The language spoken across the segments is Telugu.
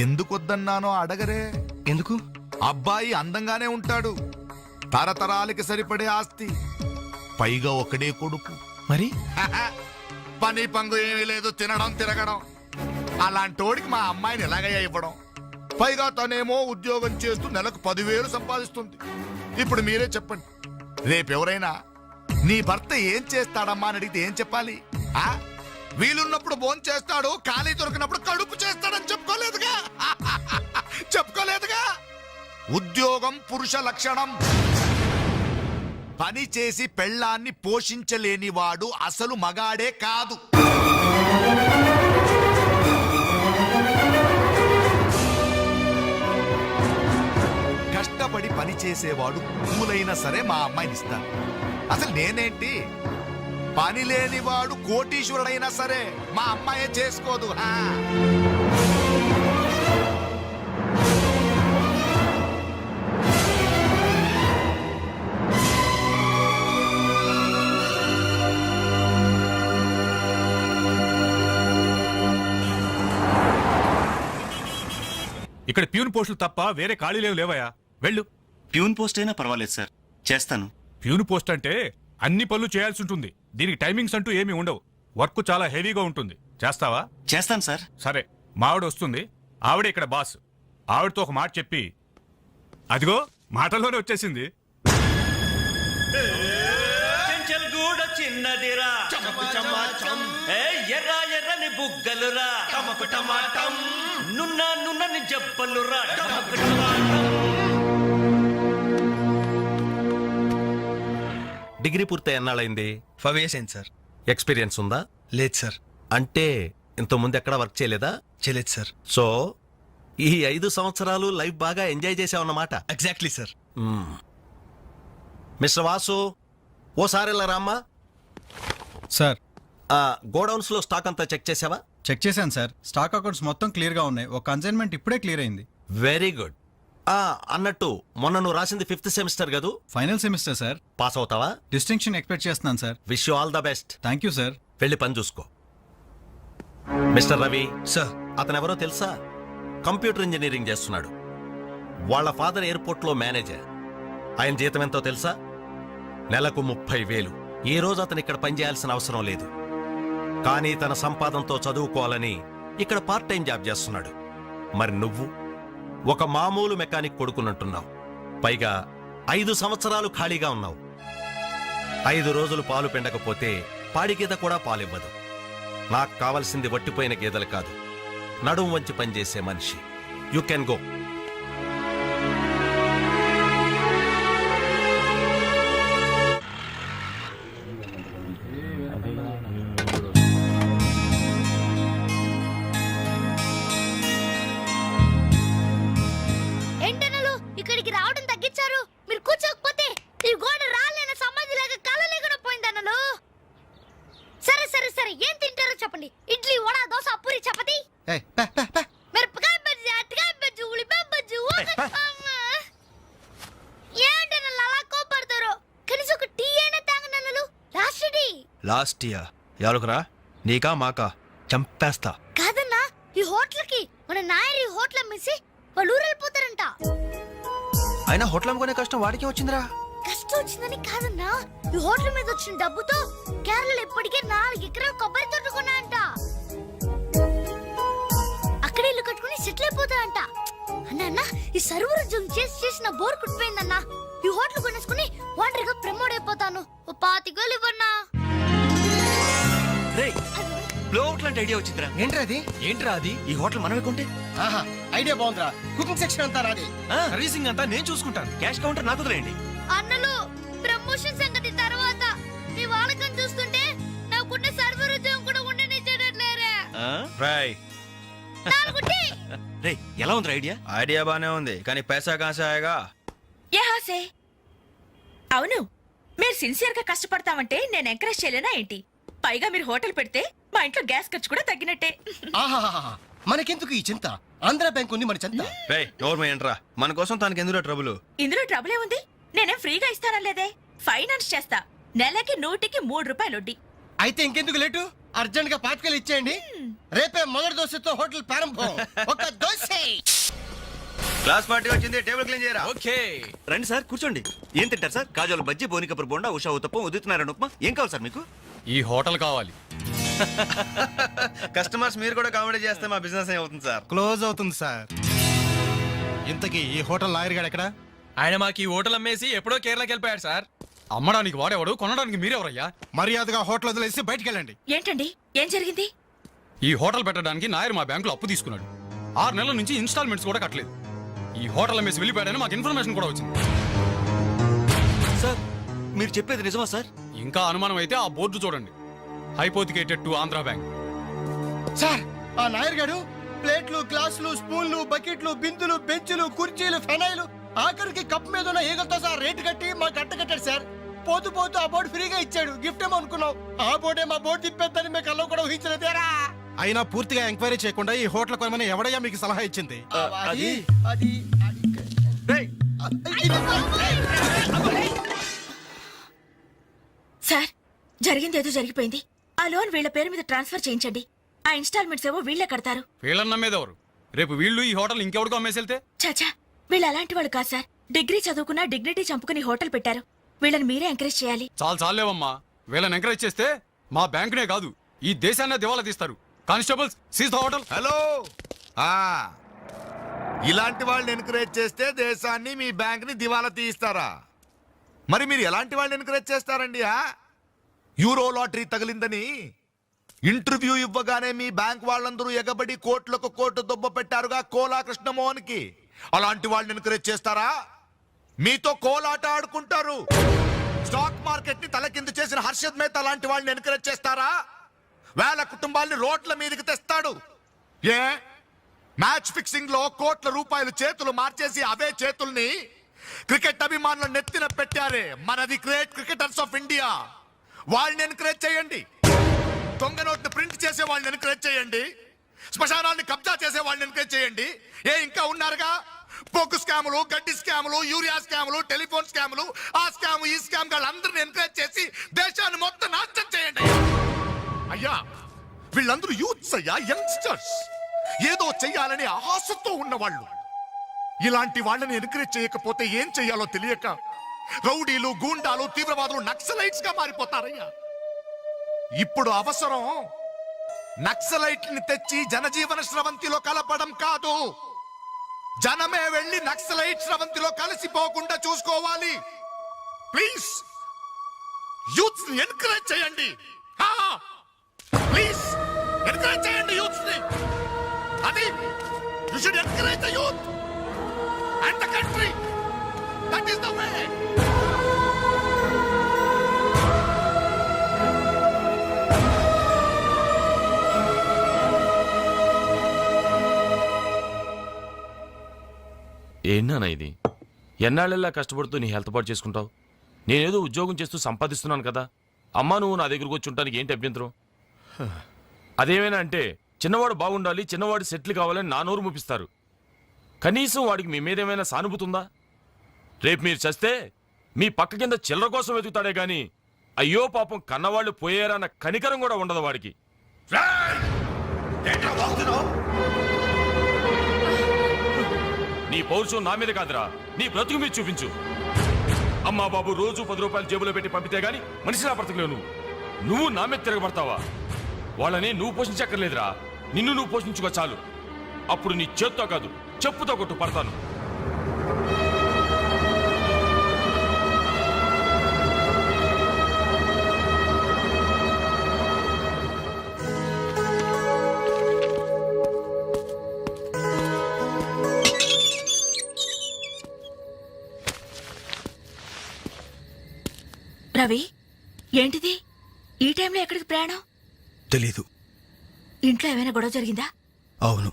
ఎందుకు వద్దన్నానో అడగరే. ఎందుకు? అబ్బాయి అందంగానే ఉంటాడు, తరతరాలకి సరిపడే ఆస్తి, పైగా ఒకడే కొడుకు. మరి పని పంగు ఏమీ లేదు, తినడం తిరగడం. అలాంటోడికి మా అమ్మాయిని ఎలాగయ్యా ఇవ్వడం? పైగా తనేమో ఉద్యోగం చేస్తూ నెలకు 10,000 సంపాదిస్తుంది. ఇప్పుడు మీరే చెప్పండి, రేపెవరైనా నీ భర్త ఏం చేస్తాడమ్మా అని అడిగితే ఏం చెప్పాలి? వీలున్నప్పుడు భోజనం చేస్తాడు, ఖాళీ దొరికినప్పుడు కడుపు చేస్తాడని చెప్పుకోలేదుగా. చెప్పుకోలేదుగా. ఉద్యోగం పురుష లక్షణం. పని చేసి పెళ్ళాన్ని పోషించలేనివాడు అసలు మగాడే కాదు. కష్టపడి పని చేసేవాడు పూలైనా సరే మా అమ్మాయిని ఇస్తాను. అసలు నేనేంటి, పని లేనివాడు కోటీశ్వరుడైనా సరే మా అమ్మాయే చేసుకోదు. ఇక్కడ ప్యూన్ పోస్టులు తప్ప వేరే ఖాళీ లేవయా, వెళ్ళు. ప్యూన్ పోస్ట్ అయినా పర్వాలేదు సార్, చేస్తాను. ప్యూన్ పోస్ట్ అంటే అన్ని పనులు చేయాల్సి ఉంటుంది. దీనికి టైమింగ్స్ అంటూ ఏమీ ఉండవు. వర్క్ చాలా హెవీగా ఉంటుంది. చేస్తావా? చేస్తాను సార్. సరే, మావిడ వస్తుంది, ఆవిడే ఇక్కడ బాస్. ఆవిడతో ఒక మాట చెప్పి, అదిగో మాటల్లోనే వచ్చేసింది. చిన్నదిరా ఎర్ర ఎర్రని బుగ్గలురా, నున్న నున్నని జబ్బలురా. డిగ్రీ పూర్తి ఎన్నాళ్ళైంది? 5 years అయింది సార్. ఎక్స్పీరియన్స్ ఉందా? లేదు సార్. అంటే ఇంత ముందు ఎక్కడ వర్క్ చేయలేదా? చేయలేదు సార్. సో ఈ 5 సంవత్సరాలు లైఫ్ బాగా ఎంజాయ్ చేసావన్నమాట. Exactly sir. మిస్టర్ వాసు, ఓసారి ఇలా రామ్మా. సార్, గోడౌన్స్ లో స్టాక్ అంతా చెక్ చేసావా? చెక్ చేశాను సార్. స్టాక్ అకౌంట్స్ మొత్తం క్లియర్ గా ఉన్నాయి. ఒక కన్సైన్మెంట్ ఇప్పుడే క్లియర్ అయింది. Very good. అన్నట్టు మొన్న నువ్వు రాసింది 5th సెమిస్టర్ కదూ? Final semester sir. పాస్ అవుతావా? డిస్టింక్షన్ ఎక్స్పెక్ట్ చేస్తున్నాను sir. Wish you all the best. Thank you sir. వెళ్ళి పని చూసుకో. Mister Ravi sir. అతను ఎవరో తెలుసా? కంప్యూటర్ ఇంజనీరింగ్ చేస్తున్నాడు. వాళ్ళ ఫాదర్ ఎయిర్పోర్ట్ లో మేనేజర్. ఆయన జీతం ఎంతో తెలుసా? నెలకు 30,000. ఈ రోజు అతను ఇక్కడ పనిచేయాల్సిన అవసరం లేదు, కానీ తన సంపాదనతో చదువుకోవాలని ఇక్కడ పార్ట్ టైం జాబ్ చేస్తున్నాడు. మరి నువ్వు ఒక మామూలు మెకానిక్ కొడుకున్నట్టున్నావు. పైగా 5 సంవత్సరాలు ఖాళీగా ఉన్నావు. 5 రోజులు పాలు పిండకపోతే పాడి గీత కూడా పాలివ్వదు. నాకు కావలసింది వట్టిపోయిన గేదెలు కాదు, నడుము వంచి పనిచేసే మనిషి. You can go. ఇక్కడికి రావడం తగ్గించారు. మీరు కూర్చోకపోతే ఈ గోడ రాలేన సమాధి లాగా కలలేకుండా పోయిందన్నలు. సరే సరే సరే, ఏం తింటారో చెప్పండి. ఇడ్లీ, వడ, దోశ, పూరి, చపాతి, మిరపకాయ బజ్జీ, అరటికాయ బజ్జీ, ఉల్లిపాయ బజ్జీ. ఏంటన్నలు అలా కోపడతారు? కనీసం ఒక టీ అయినా తాగనన్నలు. Last tea. లాస్ట్ ఇయర్ ఎవరుకురా? నీకా మాకా? చంపేస్తా. కాదన్నా, ఈ హోటల్ కి మన నాయర్ ఈ హోటల్ అమ్మేసి వాళ్ళు ఊరు వెళ్ళిపోతారంట. అయినా హోటల్ అమ్ముకునే కష్టం వాడికి వచ్చిందిరా. కష్టం వచ్చిందని కాదన్నా, ఈ హోటల్ మీద వచ్చిన డబ్బుతో కేరళలో ఇప్పటికే 4 ఎకరాలు కొబ్బరి తోట కొన్నాయంట. అక్కడ ఇల్లు కట్టుకుని సెటిల్ అయిపోతాయంట. అన్న ఈ సర్వర్ ఉద్యోగం చేసిన బోర్ కుట్టిపోయిందన్నా. ఈ హోటల్ కొనేసుకుని వాంటరీగా ప్రమోట్ అయిపోతాను. ఓ 25,000 ఇవ్వన్నా. బ్లో అవుట్ లాంటి ఐడియా వచ్చిందిరా. ఏంట్రా అది? ఈ హోటల్ మనమే కొంటే ఐడియా బాగుందిరా. కుకింగ్ సెక్షన్ అంతా రాది, సర్వీసింగ్ అంతా నేను చూసుకుంటాను. క్యాష్ కౌంటర్ నాకు వదిలేయండి. అన్నలు, ప్రమోషన్ సంగతి తర్వాత. మీ వాళ్ళకం చూస్తుంటే నాకున్న సర్వర్ ఉద్యోగం కూడా ఉండనిచ్చేటట్లేరా. రే, ఎలా ఉంది ఐడియా? ఐడియా బానే ఉంది, కానీ పైసా కాసాయగా. అవును, మీరు సిన్సియర్ గా కష్టపడతామంటే నేను ఎంకరేజ్ చేయలేనా ఏంటి? పైగా మీరు హోటల్ పెడితే మా ఇంట్లో గ్యాస్ ఖర్చు కూడా తగ్గినట్టే. మనకెందుకు ఈ చింత? ఆంధ్ర బ్యాంక్ ఉంది మన చింత. ఏంట్రా మన కోసం తనకి ఎందులో ట్రబుల్? ఇందులో ట్రబుల్ ఏముంది? నేనేం ఫ్రీగా ఇస్తానలేదే. ఫైనాన్స్ చేస్తా. నెలకి 100కి 3 రూపాయలు వడ్డీ. అయితే ఇంకెందుకు లేటు? అర్జెంట్ గా 25,000 ఇచ్చేయండి. రేపే మొదటి దోశతో హోటల్ ప్రారంభం. ఒక దోశ. క్లాస్ పార్టీ వచ్చింది, టేబుల్ క్లీన్ చేయరా. ఓకే రండి సార్ కూర్చోండి. ఏం తింటారు సార్? కాజాలు బజ్జీ, బోనికపూర్ బోండా, ఉషా ఉత్తప్పం, ఉదితనారాయణ ఉప్మా. ఏం కావాలి సార్ మీకు? ఈ హోటల్ కావాలి. కస్టమర్స్ మీరు కూడా కామెడీ చేస్తే మా బిజినెస్ అవుతుంది సార్. క్లోజ్ అవుతుంది సార్. ఇంతకీ ఈ హోటల్ లాయర్ గారు ఎక్కడ? ఆయన మాకు ఈ హోటల్ అమ్మేసి ఎప్పుడో కేరళకి వెళ్ళిపోయాడు సార్. అమ్మడానికి వాడేవాడు, కొనడానికి మీరెవరయ్యా? మర్యాదగా హోటల్ వదిలేసి బయటికి వెళ్ళండి. ఏంటండి ఏం జరిగింది? ఈ హోటల్ పెట్టడానికి నాయర్ మా బ్యాంకులో అప్పు తీసుకున్నాడు. 6 నెలల నుంచి ఇన్స్టాల్మెంట్స్ కూడా కట్టలేదు. ఈ హోటల్ అమ్మేసి వెళ్ళిపోయాడని మాకు ఇన్ఫర్మేషన్ కూడా వచ్చింది. సార్ మీరు చెప్పేది నిజమా సార్? ఇంకా అనుమానం అయితే ఆ బోర్డు చూడండి, hypothecated to Andhra bank. Sir ఆ నాయర్ గారు ప్లేట్లు, గ్లాసులు, స్పూన్లు, బకెట్లు, బిందులు, బెంచులు, కుర్చీలు, ఫెనాయిలు, ఆఖరికి కప్ మీద ఉన్న ఈగలతో సార్ రేటు కట్టి మా గట్ట కట్టాడు సార్. పోతూ పోతూ ఆ బోర్డు ఫ్రీగా ఇచ్చాడు. గిఫ్ట్ ఏమో అనుకున్నాం. ఆ బోర్డే మా బోర్డు తిప్పేద్దని మేము కల్లో కూడా ఊహించలేదేరా. అయినా పూర్తిగా ఎంక్వైరీ చేయకుండా ఈ హోటల్ కొనమని ఎవడయ్యా మీకు సలహా ఇచ్చింది? అది అది సార్ జరిగింది ఏదో జరిగిపోయింది. ఆ లోన్ వీళ్ళ పేరు మీద ట్రాన్స్ఫర్ చేయించండి. ఆ ఇన్స్టాల్మెంట్స్ ఏవో వీళ్ళే కడతారు. వీళ్ళని నమ్మేదెవరు? రేపు వీళ్ళు ఈ హోటల్ ఇంకెవరికో అమ్మేసి వెళ్తే? చాచా వీళ్ళు అలాంటి వాళ్ళు కాదు సార్. డిగ్రీ చదువుకున్నా డిగ్నిటీ చంపుకుని హోటల్ పెట్టారు. వీళ్ళని మీరే ఎంకరేజ్ చేయాలి. చాలేవమ్మా. వీళ్ళని ఎంకరేజ్ చేస్తే మా బ్యాంకునే కాదు ఈ దేశాన్నే దివాలా తీస్తారు. Constables seize the hotel. Hello ఇలాంటి వాళ్ళని ఎంకరేజ్ చేస్తే దేశాన్ని, మీ బ్యాంక్ ని దివాలా తీయిస్తారా? మరి మీరు ఎలాంటి వాళ్ళని ఎంకరేజ్ చేస్తారండి? యూరో లాటరీ తగిలిందని ఇంటర్వ్యూ ఇవ్వగానే మీ బ్యాంక్ వాళ్ళందరూ ఎగబడి కోట్లకు కోట్లు దొబ్బ పెట్టారుగా కోలా కృష్ణమోహన్ కి. అలాంటి వాళ్ళని ఎంకరేజ్ చేస్తారా? మీతో కోలాట ఆడుకుంటారు. స్టాక్ మార్కెట్ ని తలకిందు చేసిన హర్షద్ మేహతా లాంటి వాళ్ళని ఎంకరేజ్ చేస్తారా? వేల కుటుంబాల్ని రోడ్ల మీదకి తెస్తాడు. ఏ మ్యాచ్ ఫిక్సింగ్ లో కోట్ల రూపాయలు చేతులు మార్చేసి అవే చేతుల్ని క్రికెట్ అభిమానులు నెత్తిన పెట్టారే మనది గ్రేట్ క్రికెటర్స్ ఆఫ్ ఇండియా. వాళ్ళని ఎంకరేజ్ చేయండి. దొంగ నోట్ని ప్రింట్ చేసే వాళ్ళని ఎంకరేజ్ చేయండి. శ్మశానాన్ని కబ్జా చేసే వాళ్ళని ఎంకరేజ్ చేయండి. ఇంకా ఉన్నారుగా పొగ్గు స్కాములు, గడ్డి స్కాములు, యూరియా స్కాములు, టెలిఫోన్ స్కాములు, ఆ స్కామ్ ఈ స్కామ్ వాళ్ళందరినీ ఎంకరేజ్ చేసి దేశాన్ని మొత్తం నాశనం చేయండి. అయ్యా వీళ్ళందరూ యూత్స్ అయ్యా, యంగ్స్టర్స్, ఏదో చెయ్యాలని ఆశతో ఉన్నవాళ్ళు. ఇలాంటి వాళ్ళని ఎంకరేజ్ చేయకపోతే ఏం చెయ్యాలో తెలియక రౌడీలు, గూండాలు, తీవ్రవాదులు, నక్సలైట్స్ గా మారిపోతారయ్యా. ఇప్పుడు అవసరం నక్సలైట్ని తెచ్చి జనజీవన స్రవంతిలో కలపడం కాదు, జనమే వెళ్ళి నక్సలైట్ స్రవంతిలో కలిసిపోకుండా చూసుకోవాలి. ప్లీజ్ యూత్స్ ని ఎంకరేజ్ చేయండి. ప్లీజ్ ఎంకరేజ్ చేయండి యూత్స్ ని. అది you should encourage the youth and the country. That is the way. ఏంటన్నా ఇది? ఎన్నాళ్ళెల్లా కష్టపడుతూ నీ హెల్త్ పాటు చేసుకుంటావు? నేనేదో ఉద్యోగం చేస్తూ సంపాదిస్తున్నాను కదా. అమ్మా నువ్వు నా దగ్గరకు వచ్చి ఉండటానికి ఏంటి అభ్యంతరం? అదేమైనా అంటే చిన్నవాడు బాగుండాలి, చిన్నవాడు సెటిల్ కావాలని నా నోరు ముపిస్తారు. కనీసం వాడికి మీ మీద ఏమైనా సానుభూతి ఉందా? రేపు మీరు చస్తే మీ పక్క కింద చిల్లర కోసం వెతుకుతాడే గాని అయ్యో పాపం కన్నవాళ్ళు పోయారన్న కనికరం కూడా ఉండదు వాడికి. నీ పౌరుషం నా మీద కాదురా, నీ బ్రతుకు మీద చూపించు. అమ్మా బాబు రోజు 10 రూపాయలు జేబులో పెట్టి పంపితే గాని మనిషిలా బ్రతకలేవు. నువ్వు నా మీద తిరగబడతావా? వాళ్ళని నువ్వు పోషించక్కర్లేదురా, నిన్ను నువ్వు పోషించుకో చాలు. అప్పుడు నీ చేత్తో కాదు చెప్పుతో కొట్టు పడతాను. రవి ఏంటిది ఈ టైంలో ఎక్కడికి ప్రయాణం? తెలీదు. ఇంట్లో ఏమైనా గొడవ జరిగిందా? అవును,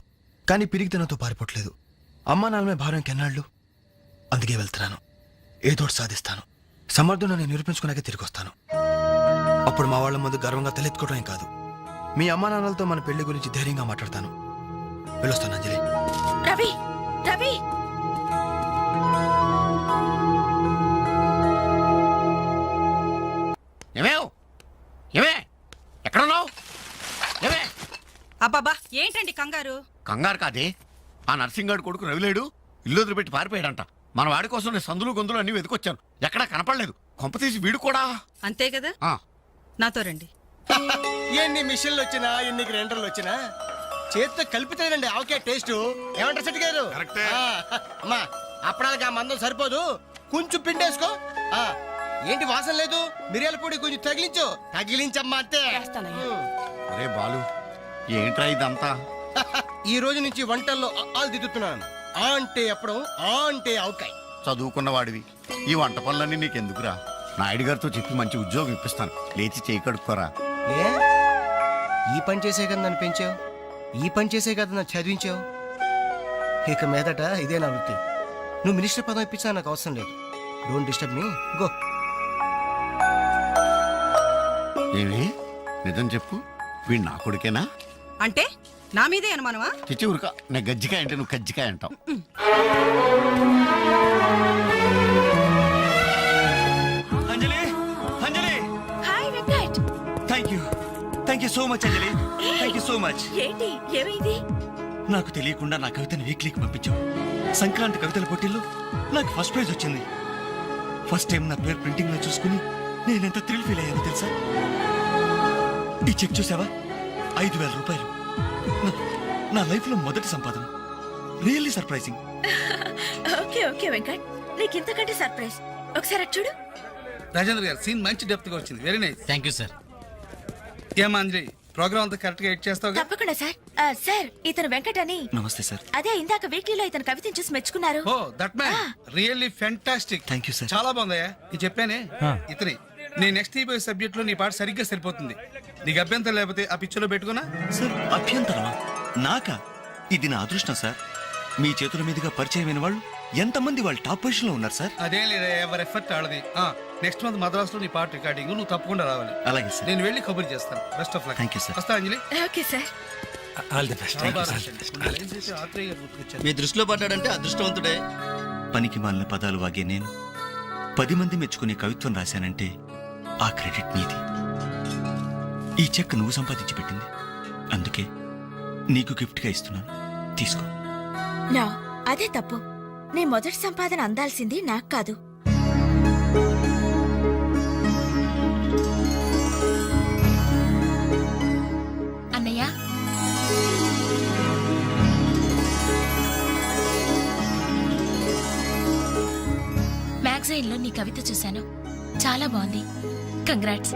కానీ పిరిగితనంతో పారిపోవట్లేదు. అమ్మా నాన్నమే భారం కెన్నాళ్ళు. అందుకే వెళ్తున్నాను. ఏదోటి సాధిస్తాను. సమర్థులను నిరూపించుకున్నాకే తిరిగి వస్తాను. అప్పుడు మా వాళ్ళ ముందు గర్వంగా తలెత్తుకోవడం కాదు, మీ అమ్మా నాన్నలతో మన పెళ్లి గురించి ధైర్యంగా మాట్లాడతాను. వెళ్ళొస్తాను అంజలి. రవి రవి ఎక్కడున్నావు? అబ్బాబా ఏంటండి కంగారు? కంగారు కాదే, ఆ నర్సింగ్ గారు కొడుకు రవిలేడు ఇల్లు వదిలిపెట్టి పారిపోయాడంట. మన వాడి కోసం నేను సందులు గొంతులు అన్ని వెతుకొచ్చాను, ఎక్కడా కనపడలేదు. కొంప తీసి వీడు కూడా. అంతే కదా ఆ, నాతో రండి. ఎన్ని మిషన్లు వచ్చినా ఎన్ని గ్రైండర్లు వచ్చినా చేతితో కలిపితేనండి ఆవకాయ టేస్ట్. ఏమంటారు సెట్ గారు? కరెక్టే. అమ్మా అప్పడానికి ఆ మందం సరిపోదు, కొంచెం పిండేసుకో. ఏంటి వాసన లేదు? మిరియాల పొడి కొంచెం తగిలించమ్మా అంతే. అరే బాలు, ఏంట్రా ఇదంతా? ఈ రోజు నుంచి వంటల్లో ఆలు దిద్దుతున్నాను. ఆ అంటే అప్పడం, ఆ అంటే ఆవకాయ. చదువుకున్న వాడివి, ఈ వంట పనులన్నీ నీకెందుకురా? నాయుడు గారితో చెప్పి మంచి ఉద్యోగం ఇప్పిస్తాను, లేచి చేయి కడుక్కోరా. ఏ ఈ పని చేసే కదా నన్ను పెంచావు, ఈ పని చేసే కదా నన్ను చదివించావు. ఇక మీదట ఇదే నా వృత్తి. నువ్వు మినిస్టర్ పదం ఇప్పించా నాకు అవసరం లేదు. Don't disturb me, go. ఏమి నిజం చెప్పు, వీడు నా కొడుకేనా? అంటే నా మీదే అనుమానమా? చిచ్చి ఊరుక, నేను గజ్జికాయ అంటే నువ్వు కజ్జికాయ అంటావు. Anjali, Anjali, hi Venkat. Thank you so much Anjali, thank you so much. ఏంటి ఏమైంది? నాకు తెలియకుండా నా కవితను వీక్లీకి పంపించావు. సంక్రాంతి కవితల పోటీల్లో నాకు ఫస్ట్ ప్రైజ్ వచ్చింది. ఫస్ట్ టైం నా పేరు ప్రింటింగ్ లో చూసుకుని నేనెంత థ్రిల్ ఫీల్ అయ్యాను తెలుసా? ఈ చెక్ చూసావా? 5,000 రూపాయలు. నా లైఫ్ లో మొదటి సంపాదన. Really surprising. Okay okay Venkat, నీకు ఇంతకంటే సర్ప్రైజ్. ఒకసారి అటు చూడు. రాజేంద్ర గారు సీన్ మంచి డెప్త్ గా వచ్చింది. Very nice. Thank you sir. ఏమా అంజలి, ప్రోగ్రామ్ అంతా కరెక్ట్ గా ఎడ్ చేస్తావు? తప్పకుండా సార్. సార్ ఇతను వెంకట్ అని. నమస్తే సార్. అదే ఇందాక వీక్లీలో ఇతను కవితను చూసి మెచ్చుకున్నారు. Oh that man really fantastic. Thank you sir. చాలా బాగుందయ్యా. నేను చెప్పానే ఇతని నీ నెక్స్ట్ ఈబోయే సబ్జెక్ట్ లో నీ పాట సరిగ్గా సరిపోతుంది. నీకు అభ్యంతరం లేకపోతే ఆ పిక్చర్లో పెట్టుకున్నా. సార్ అభ్యంతరమా? నాకా? ఇది నా అదృష్టం సార్. మీ చేతుల మీదుగా పరిచయమైన వాళ్ళు ఎంతమంది వాళ్ళు టాప్ పొజిషన్ లో ఉన్నారు సార్. అదేం లేదా, ఎవరి ఎఫర్ట్ ఆడది. నెక్స్ట్ మంత్ మద్రాసులో నీ పాట రికార్డింగ్ నువ్వు తప్పకుండా రావాలి. అలాగే సార్. నేను వెళ్ళి కబుర్ చేస్తాను. Best of luck. Thank you sir. వస్తా Anjali. Okay sir. All the best. మీ దృష్టిలో పడ్డాడంటే అదృష్టవంతుడే. పనికి మాలిన పదాలు వాగే నేను 10 మంది మెచ్చుకునే కవిత్వం రాశానంటే ఆ క్రెడిట్ నీది. ఈ చెక్ నువ్వు సంపాదించి పెట్టింది, అందుకే నీకు గిఫ్ట్ గా ఇస్తున్నాను. తీసుకో. నా అదే తప్పు. నీ మొదటి సంపాదన అందాల్సింది నాకు కాదు. అన్నయ్య మ్యాగజైన్లో నీ కవిత చూశాను, చాలా బాగుంది. కంగ్రాట్స్.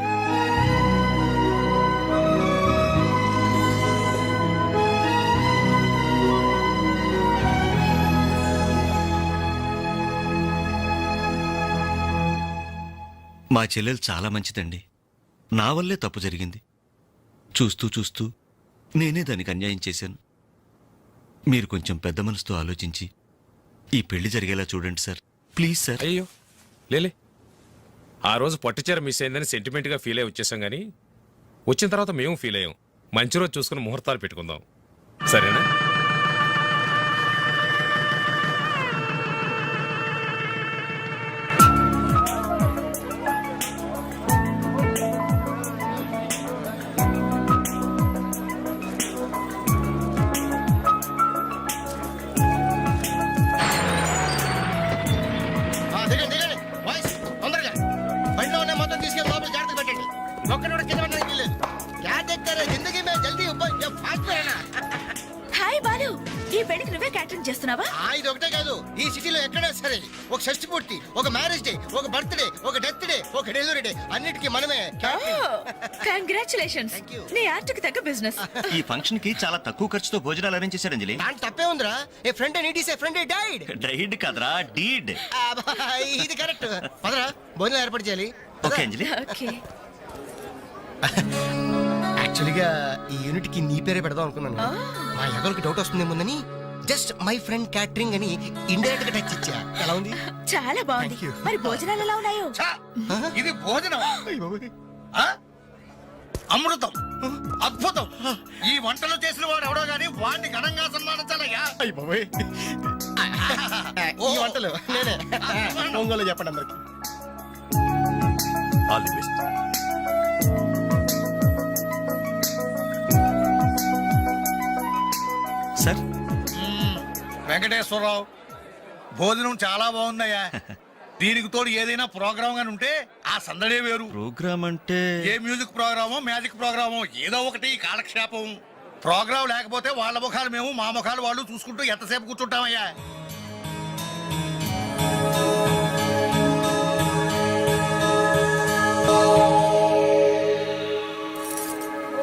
మా చెల్లెలు చాలా మంచిదండి. నా వల్లే తప్పు జరిగింది. చూస్తూ చూస్తూ నేనే దానికి అన్యాయం చేశాను. మీరు కొంచెం పెద్ద మనసుతో ఆలోచించి ఈ పెళ్లి జరిగేలా చూడండి సార్, ప్లీజ్ సార్. అయ్యో లేలే, ఆ రోజు పట్టుచీర మిస్ అయిందని సెంటిమెంట్గా ఫీల్ అయ్యి వచ్చేసాం, కానీ వచ్చిన తర్వాత మేము ఫీల్ అయ్యాం. మంచి రోజు చూసుకుని ముహూర్తాలు పెట్టుకుందాం, సరేనా? దిగండి దిగండి వాయిస్ తొందరగా. బండిలో ఉన్న మొత్తం తీసుకెళ్ళి లోపల జాగ్రత్త పెట్టండి. ఒక్కడు కూడా కింద పడడానికి వీల్లేదు. క్యారెక్టర్ జిందగీ మే జల్దీ ఫాస్ట్ అయినా. హాయ్ బాలు, ఈ పెళ్లికి నువ్వే క్యాటరింగ్ చేస్తున్నావా? ఇది ఒకటే కాదు, ఈ సిటీలో ఎక్కడైనా సరే ఒక షష్టి పూర్తి, ఒక మ్యారేజ్ డే, ఒక బర్త్డే, ఒక డెత్ డే, ఒక డెలివరీ డే, అన్నిటికీ మనమే కంగ్రాచులేషన్స్. Thank you. నీ ఆర్ట్కి తగ్గ బిజినెస్. ఈ ఫంక్షన్ కి చాలా తక్కువ ఖర్చుతో భోజనాలు అరేంజ్ చేశారు అంజలి. దాని తప్పే ఉందిరా. A friend need is a friend died. Died కదరా, డీడ్. ఇది కరెక్ట్. పదరా భోజనం ఏర్పాటు చేయాలి. ఓకే అంజలి. ఓకే. యాక్చువల్గా ఈ యూనిట్ కి నీ పేరే పెడదాం అనుకున్నాను. మా ఎవరికి డౌట్ వస్తుందేమోనని జస్ట్ మై ఫ్రెండ్ క్యాటరింగ్ అని ఇండైరెక్ట్ గా టచ్ ఇచ్చా. ఎలా ఉంది? చాలా బాగుంది. Thank you. మరి భోజనాలు ఎలా ఉన్నాయో? ఇది భోజనం, అమృతం, అద్భుతం. ఈ వంటలు చేసిన వాడు ఎవడో గానీ వాడిని ఘనంగా సన్మానించాలయ్యా. ఈ వంటలు నేనే. ఒంగోలు చెప్పండి అందరికి. All the best. Sir Venkateswararao భోజనం చాలా బాగుందయ్యా. దీనికి తోడు ఏదైనా ప్రోగ్రామ్ గాని ఉంటే ఆ సందడే వేరు. ప్రోగ్రామ్ అంటే ఏ మ్యూజిక్ ప్రోగ్రామో మ్యాజిక్ ప్రోగ్రామో ఏదో ఒకటి కాలక్షేపం. ప్రోగ్రామ్ లేకపోతే వాళ్ళ ముఖాలు మేము, మా ముఖాలు వాళ్ళు చూసుకుంటూ ఎంతసేపు కూర్చుంటామయ్యా.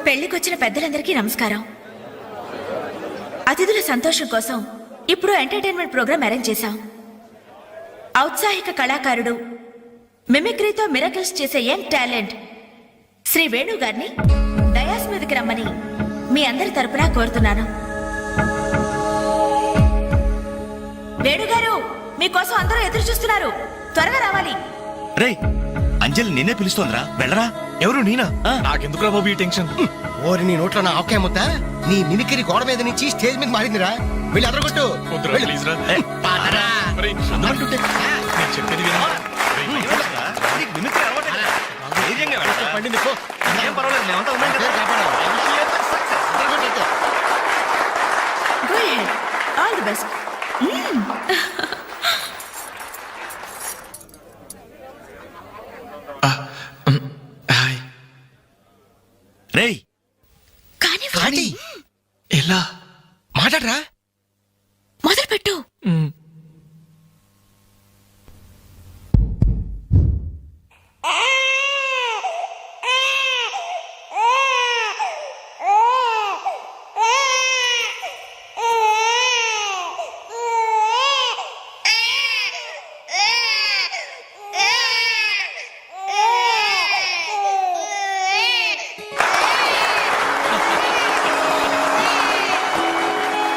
పెళ్లికొచ్చిన పెద్దలందరికీ నమస్కారం. అతిథుల సంతోషం కోసం ఇప్పుడు ఎంటర్టైన్మెంట్ ప్రోగ్రాం అరేంజ్ చేశాం. ఔత్సాహిక కళాకారుడు, మిమిక్రీతో మిరకల్స్ చేసే యంగ్ టాలెంట్ శ్రీ వేణు గారిని డయాస్ మీదకి రమ్మని మీ అందరి తరపున కోరుతున్నాను. వేణుగారు, మీకోసం అందరూ ఎదురు చూస్తున్నారు, త్వరగా రావాలి. రే అంజలి నిన్నే పిలుస్తోందిరా, వెళ్ళరా. ఎవరు నేనా? నాకెందుకురా బాబు ఈ టెన్షన్? ఓరి నీ నోట్లో నా ఆకే ముద్ద, నీ మిమిక్రీ గోడ మీద నుంచి స్టేజ్ మీద మారిందిరా. వెళ్ళి అదరగొట్టు. పండింది పో. ఏం పర్వాలేదు, మేమంతా ఉన్నాం కదా. Go ahead. All the best. రేయ్ కానీ ఎలా మాట్లాడరా? మొదలు పెట్టు.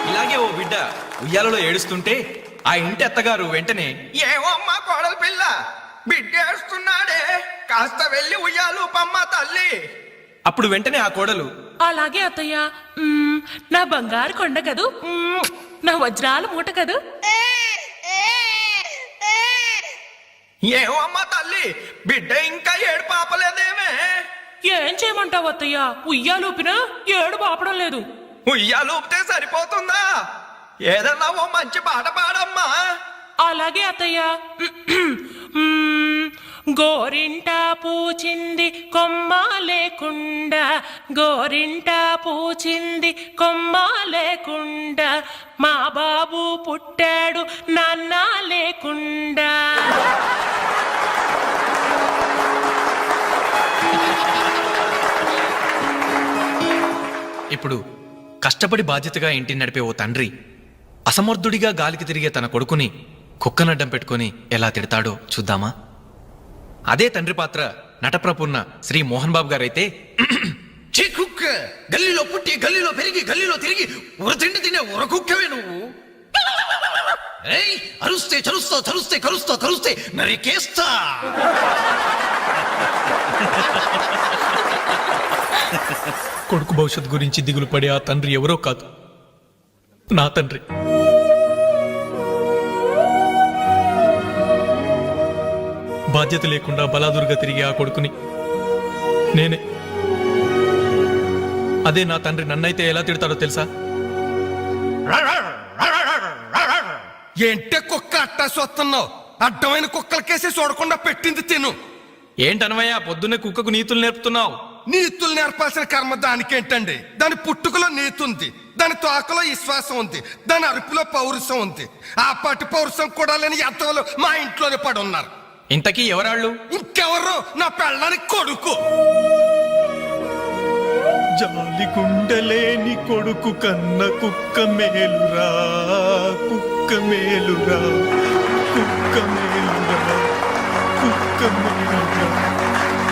ఇలాగే ఓ బిడ్డ ఉయ్యాలలో ఏడుస్తుంటే ఆ ఇంటి అత్తగారు వెంటనే, ఏమో అమ్మా కోడలు పిల్ల బిడ్డేస్తున్నాడే, కాస్త వెళ్ళి ఉయ్యాలు పమ్మ తల్లి. అప్పుడు వెంటనే ఆ కోడలు, అలాగే అత్తయ్య, నా బంగారు కొండ కదూ, నా వజ్రాల మూట కదూ. ఏమో అమ్మా తల్లి, బిడ్డ ఇంకా ఏడు పాపలేదేమే. ఏం చేయమంటావు అత్తయ్య, ఉయ్యాలూపినా ఏడు పాపడం లేదు. ఉయ్యాలు ఊపితే సరిపోతుందా? ఏదన్నా ఓ మంచి పాట పాడమ్మా. అలాగే అత్తయ్య. గోరింట పూచింది కొమ్మ లేకుండా, గోరింట పూచింది కొమ్మ లేకుండా, మా బాబు పుట్టాడు నాన్న లేకుండా. ఇప్పుడు కష్టపడి బాధ్యతగా ఇంటిని నడిపే ఓ తండ్రి అసమర్థుడిగా గాలికి తిరిగే తన కొడుకుని కుక్కనడ్డం పెట్టుకుని ఎలా తిడతాడో చూద్దామా? అదే తండ్రి పాత్ర నటప్రపూర్ణ శ్రీ మోహన్ బాబు గారైతే, కుక్క గల్లీలో పుట్టి గల్లీలో పెరిగి గల్లీలో తిరిగి ఉరతిండి తినే ఉరకుక్కవే నువ్వు. అరుస్తే చరుస్తా చరుస్తే కరుస్తా కరుస్తే నరికేస్తా. కొడుకు భవిష్యత్ గురించి దిగులు పడే ఆ తండ్రి ఎవరో కాదు, నా తండ్రి. బాధ్యత లేకుండా బలాదురుగా తిరిగే ఆ కొడుకుని నేనే. అదే నా తండ్రి నన్నైతే ఎలా తిడతాడో తెలుసా? ఏంటే కుక్క అట్టా చూస్తున్నావు? అడ్డమైన కుక్కలకేసి చూడకుండా పెట్టింది తిను. ఏంటనవయ్యా పొద్దున్నే కుక్కకు నీతులు నేర్పుతున్నావు? నీతులు నేర్పాల్సిన కర్మ దానికేంటండి? దాని పుట్టుకలో నీతి ఉంది, దాని తోకలో విశ్వాసం ఉంది, దాని అరుపులో పౌరుషం ఉంది. ఆ పాటి పౌరుషం కూడా లేని ఎంతలో మా ఇంట్లోనే పడి ఉన్నారు. ఇంతకీ ఎవరాళ్ళు? ఇంకెవరు? నా పెళ్ళానికి కొడుకు. జాలి గుండెలేని కొడుకు కన్న కుక్క మేలురా, కుక్క మేలురా, కుక్క మేలురా, కుక్క మేలురా,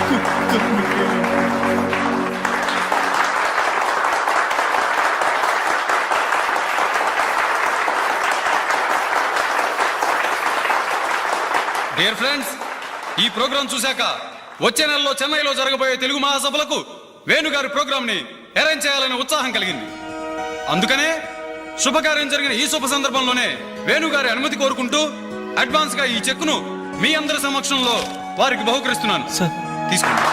కుక్క మేలురా. డియర్ ఫ్రెండ్స్, ఈ ప్రోగ్రాం చూశాక వచ్చే నెలలో చెన్నైలో జరగబోయే తెలుగు మహాసభలకు వేణుగారి ప్రోగ్రామ్ ని అరేంజ్ చేయాలనే ఉత్సాహం కలిగింది. అందుకనే శుభకార్యం జరిగిన ఈ శుభ సందర్భంలోనే వేణుగారి అనుమతి కోరుకుంటూ అడ్వాన్స్ గా ఈ చెక్కును మీ అందరి సమక్షంలో వారికి బహుకరిస్తున్నాను. సార్ తీసుకోండి.